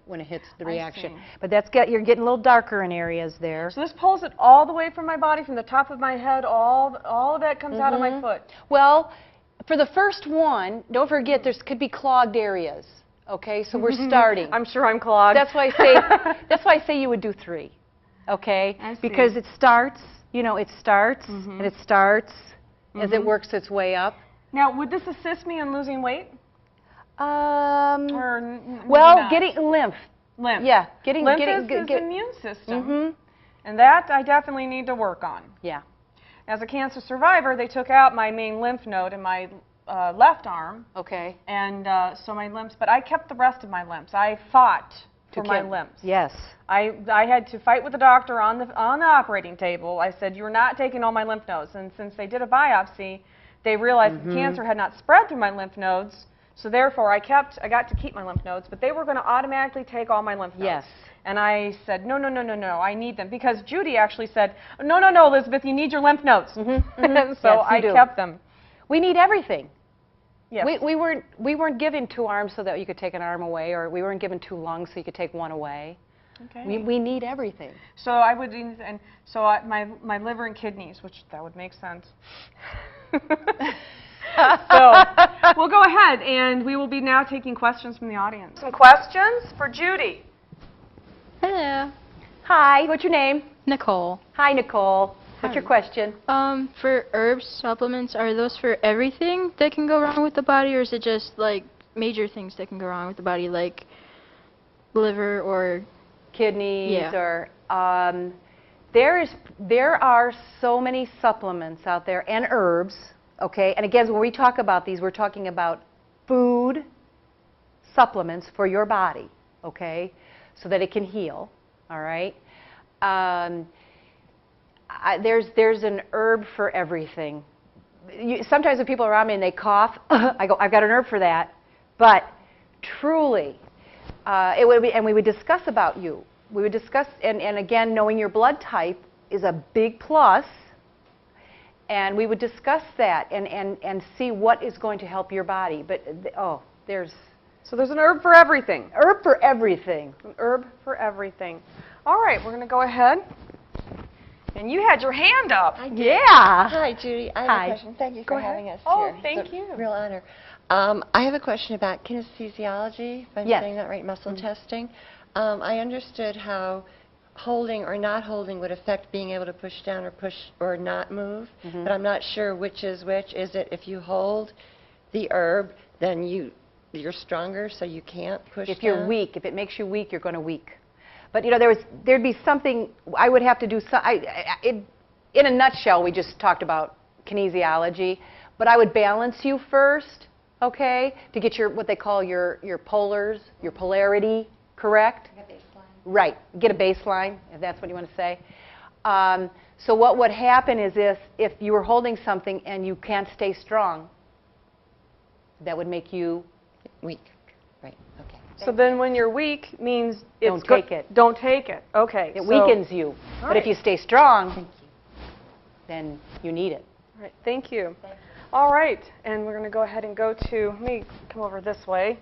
when it hits the I reaction. see. But you're getting a little darker in areas there. So this pulls it all the way from my body, from the top of my head, all of that comes out of my foot. Well, for the first one, don't forget there could be clogged areas. Okay, so we're starting. I'm sure I'm clogged. That's why I say you would do 3. Okay, I see. because it starts. You know, it starts and it starts as it works its way up. Now, would this assist me in losing weight? Well, not? getting lymph. Lymph. Yeah, Lymph is the immune system, and that I definitely need to work on. Yeah. As a cancer survivor, they took out my main lymph node in my left arm. Okay. And so my lymphs, but I kept the rest of my lymphs. I fought for my lymphs. Yes. I had to fight with the doctor on the operating table. I said, "You're not taking all my lymph nodes." And since they did a biopsy, they realized the cancer had not spread through my lymph nodes. So therefore, I got to keep my lymph nodes, but they were going to automatically take all my lymph nodes. Yes. And I said, no, I need them. Because Judy actually said, no, Elizabeth, you need your lymph nodes. So Yes, I kept them. We need everything. Yes. We weren't given 2 arms so that you could take an arm away, or we weren't given 2 lungs so you could take 1 away. Okay. We need everything. So I would, and so my liver and kidneys, which that would make sense. So we'll go ahead, and we will be now taking questions from the audience. Some questions for Judy. Hello. Hi, what's your name? Nicole. Hi, Nicole. What's your question? For herbs, supplements, are those for everything that can go wrong with the body, or is it just like major things that can go wrong with the body, like liver or kidneys? Or there are so many supplements out there and herbs. Okay, and again, when we talk about these, we're talking about food supplements for your body. Okay, so that it can heal. All right. There's an herb for everything. Sometimes when people are around me and they cough, I go, I've got an herb for that. But truly, it would be, and we would discuss about you. We would discuss, and again, knowing your blood type is a big plus. And we would discuss that and see what is going to help your body. But so there's an herb for everything. Herb for everything. An herb for everything. All right, we're going to go ahead. And you had your hand up. I did. Yeah. Hi, Judy. I have a question. Thank you for having us Oh, here. thank it's you. A real honor. I have a question about kinesthesiology, if I'm saying that right, muscle testing. I understood how holding or not holding would affect being able to push down or push or not move, but I'm not sure which is which. Is it if you hold the herb, then you're stronger, so you can't push down? If you're weak, if it makes you weak, you're going to weak. But you know, there'd be something I would have to do. In a nutshell, we just talked about kinesiology, but I would balance you first, okay, to get your what they call your polars, your polarity correct. Right, get a baseline, if that's what you want to say. So what would happen is if you were holding something and you can't stay strong, that would make you weak. Right, okay. So then when you're weak means don't take it. Don't take it. Okay. It weakens you. But if you stay strong, then you need it. All right, thank you. All right, and we're going to go ahead and go to, let me come over this way.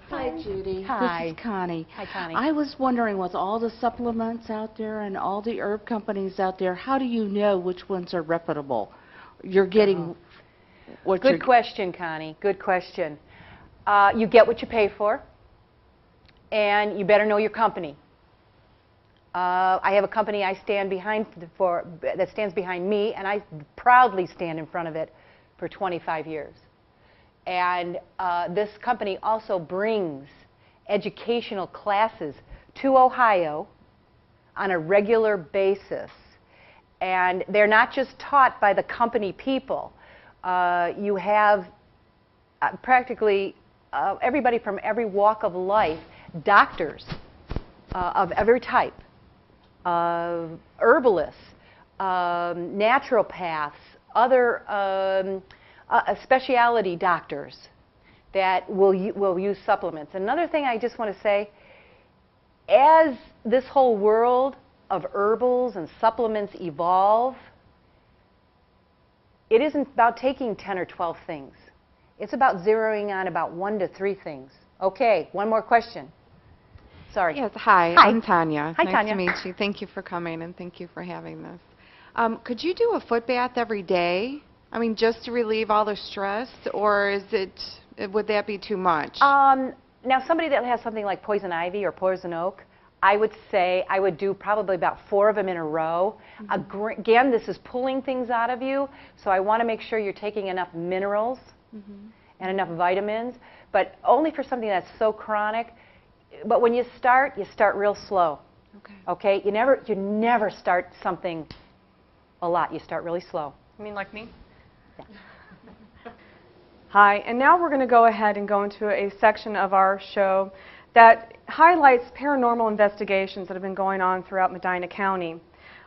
Hi, Judy. Hi. This is Connie. Hi, Connie. I was wondering, with all the supplements out there and all the herb companies out there, how do you know which ones are reputable? You're getting what Good question, Connie. Good question. You get what you pay for, and you better know your company. I have a company I stand behind that stands behind me, and I proudly stand in front of it for 25 years. And this company also brings educational classes to Ohio on a regular basis. And they're not just taught by the company people. You have practically everybody from every walk of life, doctors of every type, herbalists, naturopaths, other specialty doctors that will use supplements. Another thing I just want to say, as this whole world of herbals and supplements evolve, it isn't about taking 10 or 12 things. It's about zeroing on about 1 to 3 things. Okay, one more question. Sorry. Yes, hi. Hi. I'm Tanya. Hi, nice Tanya. to meet you. Thank you for coming and thank you for having this. Could you do a foot bath every day? I mean, just to relieve all the stress, or would that be too much? Now, somebody that has something like poison ivy or poison oak, I would say I would do probably about 4 of them in a row. Again, this is pulling things out of you, so I want to make sure you're taking enough minerals and enough vitamins, but only for something that's so chronic. But when you start real slow. Okay. Okay? You never start something a lot. You start really slow. You mean like me? Yeah. Hi, and now we're going to go ahead and go into a section of our show that highlights paranormal investigations that have been going on throughout Medina County.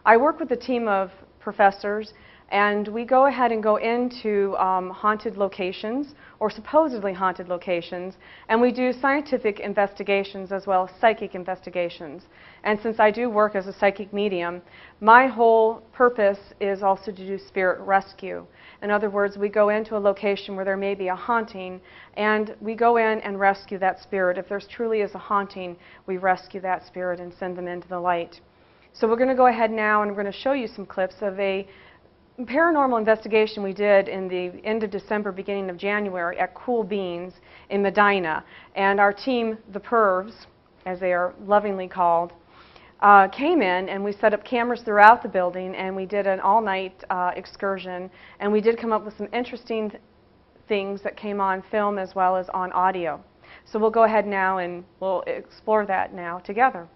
I work with a team of professors, and we go ahead and go into haunted locations, or supposedly haunted locations, and we do scientific investigations as well as psychic investigations. And since I do work as a psychic medium, my whole purpose is also to do spirit rescue. In other words, we go into a location where there may be a haunting, and we go in and rescue that spirit. If there truly is a haunting, we rescue that spirit and send them into the light. So we're going to go ahead now and we're going to show you some clips of a paranormal investigation we did in the end of December, beginning of January at Cool Beans in Medina. And our team, the P.E.R.V.S, as they are lovingly called, came in and we set up cameras throughout the building and we did an all-night excursion, and we did come up with some interesting things that came on film as well as on audio. So we'll go ahead now and we'll explore that now together.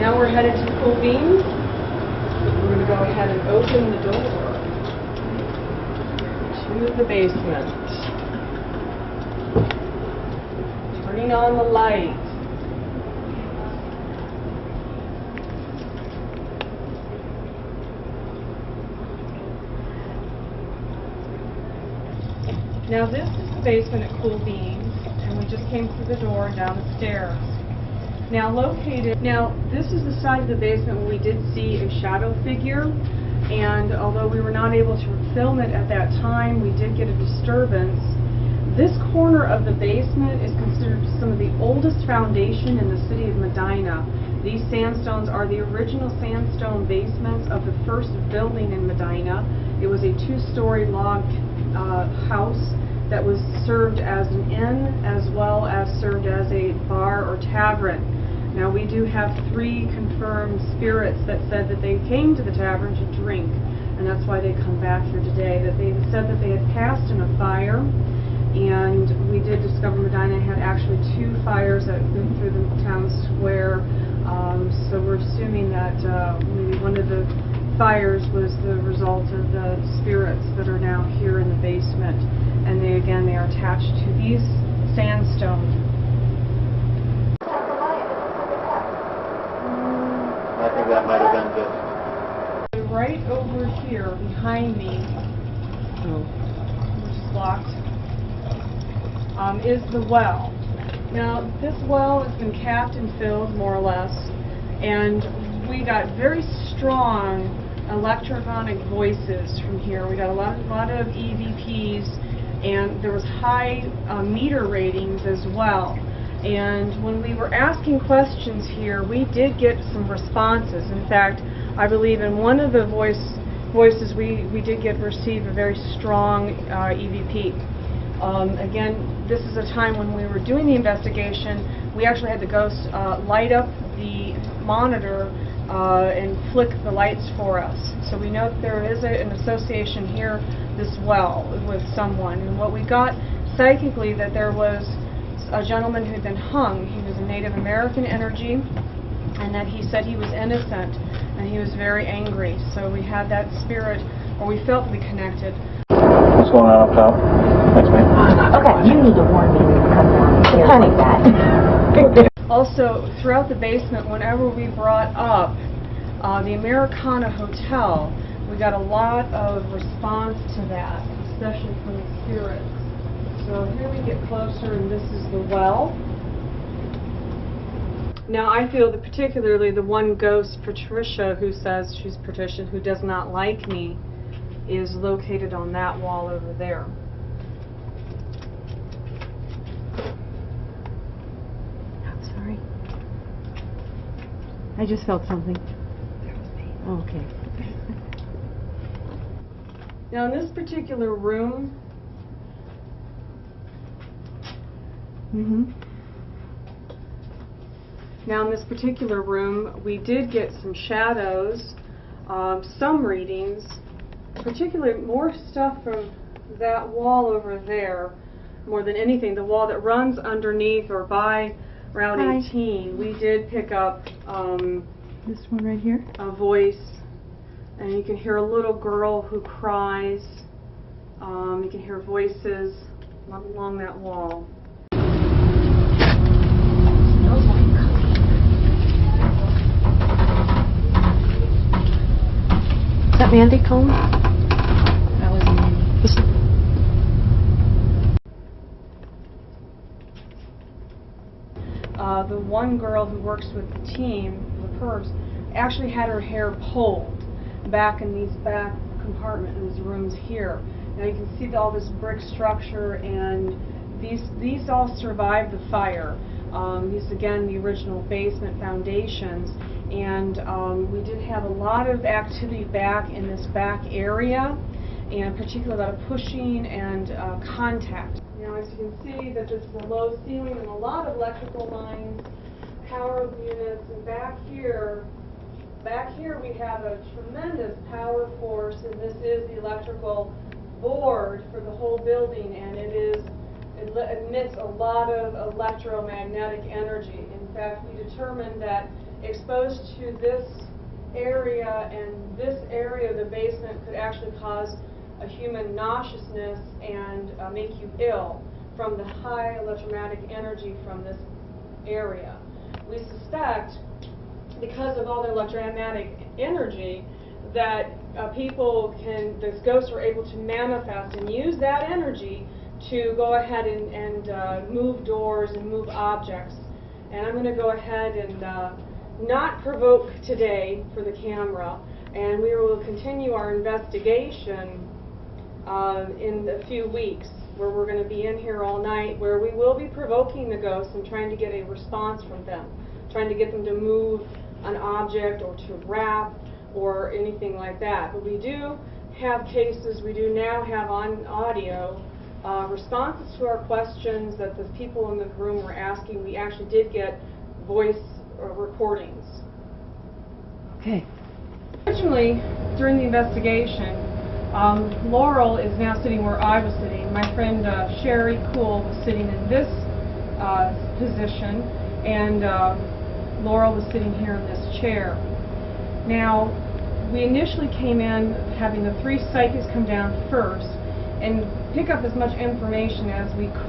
Now we're headed to Cool Beans. We're going to go ahead and open the door to the basement. Turning on the light. Now this is the basement at Cool Beans, and we just came through the door and down the stairs. Now this is the side of the basement where we did see a shadow figure, and although we were not able to film it at that time, we did get a disturbance. This corner of the basement is considered some of the oldest foundation in the city of Medina. These sandstones are the original sandstone basements of the first building in Medina. It was a 2-story log house that was served as an inn as well as served as a bar or tavern. Now we do have 3 confirmed spirits that said that they came to the tavern to drink, and that's why they come back here today. That they said that they had passed in a fire, and we did discover Medina had actually 2 fires that went through the town square. So we're assuming that maybe one of the fires was the result of the spirits that are now here in the basement, and they are attached to these sandstones. I think that might have been good. Right over here behind me, which is blocked, is the well. Now this well has been capped and filled more or less, and we got very strong electronic voices from here. We got a lot of EVPs, and there was high meter ratings as well. And when we were asking questions here, we did get some responses. In fact, I believe in one of the voices we did receive a very strong EVP. Again, this is a time when we were doing the investigation, we actually had the ghost light up the monitor and flick the lights for us. So we know that there is an association here, this well, with someone. And what we got psychically, that there was a gentleman who had been hung. He was a Native American energy, and that he said he was innocent, and he was very angry. So we had that spirit, or we felt to be connected. What's going on up top? Thanks, man. Okay, you need to warn me when you come down. Panic that. Also, throughout the basement, whenever we brought up the Americana Hotel, we got a lot of response to that, especially from the spirits. So here we get closer, and this is the well. Now, I feel that particularly the one ghost, Patricia, who says she's Patricia, who does not like me, is located on that wall over there. I'm sorry. I just felt something. Okay. Now, in this particular room, we did get some shadows, some readings, particularly more stuff from that wall over there, more than anything, the wall that runs underneath or by Route 18. We did pick up this one right here? A voice, and you can hear a little girl who cries. You can hear voices along that wall. Is that Mandy Cohn? That was Mandy. The one girl who works with the team, the P.E.R.V.S, actually had her hair pulled back in these back compartment in these rooms here. Now you can see all this brick structure, and these all survived the fire. These, again, the original basement foundations, and we did have a lot of activity back in this back area, and particularly a lot of pushing and contact. Now, as you can see, that this is a low ceiling and a lot of electrical lines, power units, and back here we have a tremendous power force, and this is the electrical board for the whole building, and it emits a lot of electromagnetic energy. In fact, we determined that exposed to this area and this area of the basement could actually cause a human nauseousness and make you ill from the high electromagnetic energy from this area. We suspect, because of all the electromagnetic energy, that these ghosts are able to manifest and use that energy to go ahead and move doors and move objects. And I'm going to go ahead and not provoke today for the camera, and we will continue our investigation in a few weeks, where we're going to be in here all night, where we will be provoking the ghosts and trying to get a response from them, trying to get them to move an object or to rap or anything like that. But we do have cases, we do now have on audio responses to our questions that the people in the room were asking. We actually did get voice recordings. Okay. Originally, during the investigation, Laurel is now sitting where I was sitting. My friend Sherry Cool was sitting in this position, and Laurel was sitting here in this chair. Now, we initially came in having the 3 psychics come down first and pick up as much information as we could.